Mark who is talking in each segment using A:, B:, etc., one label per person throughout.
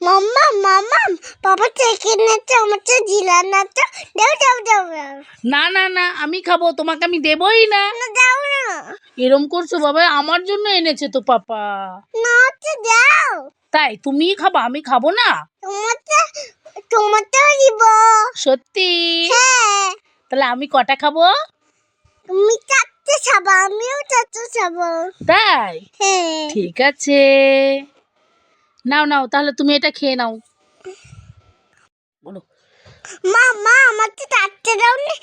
A: মাম্মা মাম্মা বাবা থেকে নেছে আমার তো জিলা না তো দাও দাও দাও
B: না না না আমি খাবো, তোমাকে আমি দেবই না।
A: দাও না
B: এরম করছো বাবা, আমার জন্য এনেছে তো পাপা।
A: না তো দাও
B: তাই তুমিই খাবা, আমি খাবো না?
A: তোমারটা দিব
B: সত্যি?
A: হ্যাঁ
B: তাহলে আমি কটা খাবো?
A: তুমি চারটে খাবা আমিও চারটে খাবো
B: তাই?
A: হ্যাঁ
B: ঠিক আছে, নাও নাও তাহলে তুমি এটা খেয়ে নাও। বলো।
A: মা আমার তো চারটে দাও নি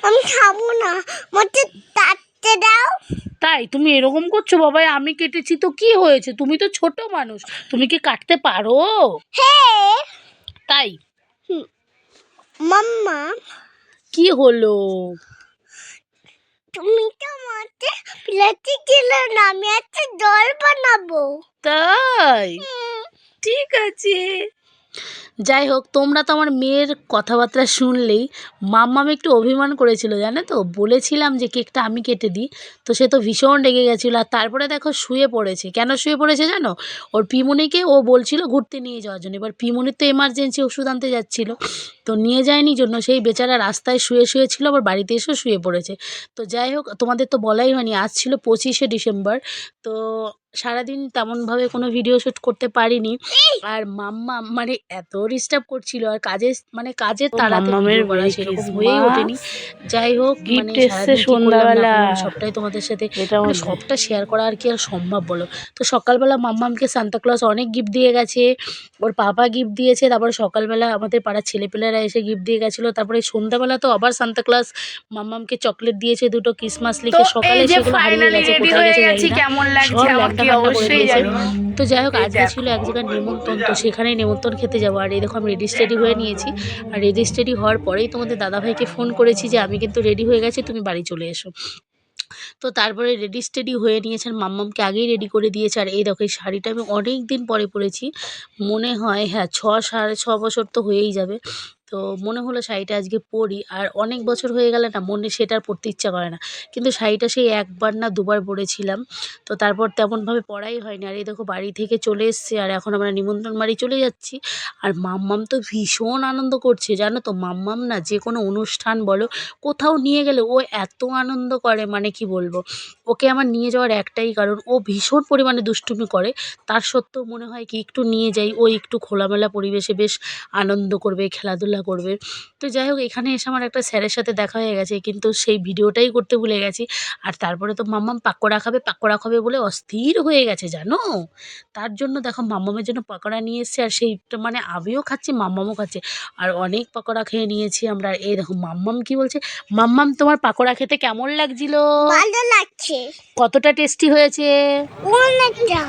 A: আমি খাবো না আমার তো চারটে দাও
B: তাই তুমি এরকম করছো বাবা? আমি কেটেছি তো কি হয়েছে, তুমি তো ছোট মানুষ, তুমি কি কাটতে পারো?
A: হ্যাঁ
B: তাই?
A: মাম্মা
B: কি হলো?
A: তুমি তো আমাকে প্লেটে দিলে না আমি একটা দল বানাবো
B: তাই? ঠিক আছে। যাই হোক, তোমরা তো আমার মেয়ের কথাবার্তা শুনলেই। মাম্মাম একটু অভিমান করেছিল জানো তো, বলেছিলাম যে কেকটা আমি কেটে দিই, তো সে তো ভীষণ রেগে গেছিলো। আর তারপরে দেখো শুয়ে পড়েছে। কেন শুয়ে পড়েছে জানো? ওর পিমুনিকে ও বলছিল ঘুরতে নিয়ে যাওয়ার জন্য। এবার পিমুনির তো এমার্জেন্সি ওষুধ আনতে যাচ্ছিলো, তো নিয়ে যায়নি জন্য সেই বেচারা রাস্তায় শুয়ে শুয়ে ছিল, আবার বাড়িতে এসেও শুয়ে পড়েছে। তো যাই হোক, তোমাদের তো বলাই হয়নি, আজ ছিল 25শে ডিসেম্বর। তো সারাদিন তেমনভাবে কোনো ভিডিও শ্যুট করতে পারিনি। আর মাম্মাম মানে এত ডিস্টার্ব করছিল, আর কাজের তাড়াতে ভিডিও করা সেরকম হয়েই ওঠেনি। যাই হোক, মানে সারাদিন কি করলাম না করলাম সবটাই তোমাদের সাথে মানে সবটা শেয়ার করা আর কি আর সম্ভব বলো। তো সকালবেলা মাম্মামকে সান্তাক্লজ অনেক গিফট দিয়ে গেছে, ওর পাপা গিফট দিয়েছে, তারপরে সকালবেলা আমাদের পাড়ার ছেলেপেলেরা এসে গিফট দিয়ে গেছিলো। তারপরে সন্ধ্যাবেলা তো আবার সান্তাক্লজ মাম্মামকে চকলেট দিয়েছে দুটো ক্রিসমাস লিখে। সকালে সেগুলো হারিয়ে গেছে, কোথায় গেছে জানি না,
C: কেমন
B: সব
C: লাগছে
B: ল্যাংটা
C: আমাকে
B: ফান্টা করে
C: অবশ্যই
B: দিয়েছে।
C: জানিও।
B: তো যাই হোক, আজকে ছিল এক জায়গায় নেমন্তন্ন, তো সেখানেই নেমন্তন্ন খেতে যাবো। আর এই দেখো আমি রেডি স্টেডি হয়ে নিয়েছি। আর রেডি স্টেডি হওয়ার পরেই তোমাদের দাদাভাইকে ফোন করেছি যে আমি কিন্তু রেডি হয়ে গেছি, তুমি বাড়ি চলে এসো। তো তারপরে রেডি স্টেডি হয়ে নিয়েছেন, মাম্মামকে আগেই রেডি করে দিয়েছে। আর এই দেখো এই শাড়িটা আমি অনেক দিন পরে পরেছি, মনে হয় হ্যাঁ 6-6.5 বছর তো হয়েই যাবে। তো মনে হলো শাড়িটা আজকে পরি, আর অনেক বছর হয়ে গেলে না মনে সেটা আর পরতে ইচ্ছা করে না। কিন্তু শাড়িটা সেই একবার না দুবার পরেছিলাম, তো তারপর তেমনভাবে পরাই হয়নি। আর এই দেখো বাড়ি থেকে চলে এসছে, আর এখন আমরা নিমন্ত্রণ বাড়ি চলে যাচ্ছি। আর মাম্মাম তো ভীষণ আনন্দ করছে জানো তো। মাম্মাম না যে কোনো অনুষ্ঠান বলো, কোথাও নিয়ে গেলে ও এত আনন্দ করে, মানে কি বলবো। ওকে আমার নিয়ে যাওয়ার একটাই কারণ, ও ভীষণ পরিমাণে দুষ্টুমি করে। তার সত্ত্বেও মনে হয় কি একটু নিয়ে যাই, ও একটু খোলামেলা পরিবেশে বেশ আনন্দ করবে, খেলাধুলা করবে। তো যাই হোক, এখানে এসে আমার একটা স্যারের সাথে দেখা হয়ে গেছে, কিন্তু সেই ভিডিওটাই করতে ভুলে গেছি। আর তারপরে তো মাম্মাম পাকোড়া খাবে বলে অস্থির হয়ে গেছে জানো। তার জন্য দেখো মাম্মামের জন্য পকোড়া নিয়ে এসছে, আর সেইটা মানে আমিও খাচ্ছি, মাম্মামও খাচ্ছে। আর অনেক পকোড়া খেয়ে নিয়েছি আমরা। আর এই দেখো মাম্মাম কি বলছে। মাম্মাম, তোমার পাকোড়া খেতে কেমন লাগছিল?
A: ভালো লাগছে
B: কতটা টেস্টি হয়েছে?
A: অনেকটা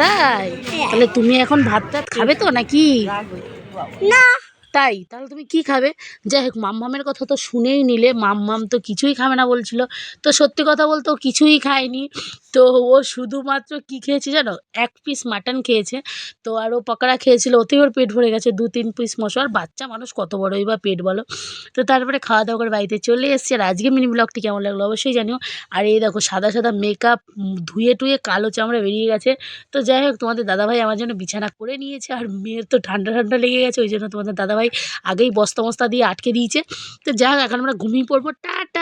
B: তাই? তাহলে তুমি এখন ভাত টাত খাবে তো নাকি?
A: না
B: তাই? তাহলে তুমি কি খাবে? যাই হোক, মাম্মামের কথা তো শুনেই নিলে, মাম্মাম তো কিছুই খাবে না বলছিল। তো সত্যি কথা বলতে ও কিছুই খায়নি। তো ও শুধুমাত্র কি খেয়েছে জানো, 1 পিস মাটন খেয়েছে। তো আর ও পকোড়া খেয়েছিল, ওতেই ওর পেট ভরে গেছে। 2-3 পিস মশলা, আর বাচ্চা মানুষ কত বড়ই বা পেট বলো। তো তারপরে খাওয়া দাওয়া করে বাড়িতে চলে এসেছি। আর আজকে মিনি ব্লগটি কেমন লাগলো অবশ্যই জানিও। আর এই দেখো সাদা সাদা মেকআপ ধুয়ে টুয়ে কালো চামড়া বেরিয়ে গেছে। তো যাই হোক, তোমাদের দাদাভাই আমার জন্য বিছানা করে নিয়েছে। আর মেয়ের তো ঠান্ডা ঠান্ডা লেগে গেছে, ওই জন্য তোমাদের দাদাভাই আগেই বস্তা মস্তা দিয়ে আটকে দিয়েছে। তো যাই হোক, এখন আমরা ঘুমিয়ে পড়বো। টাটা।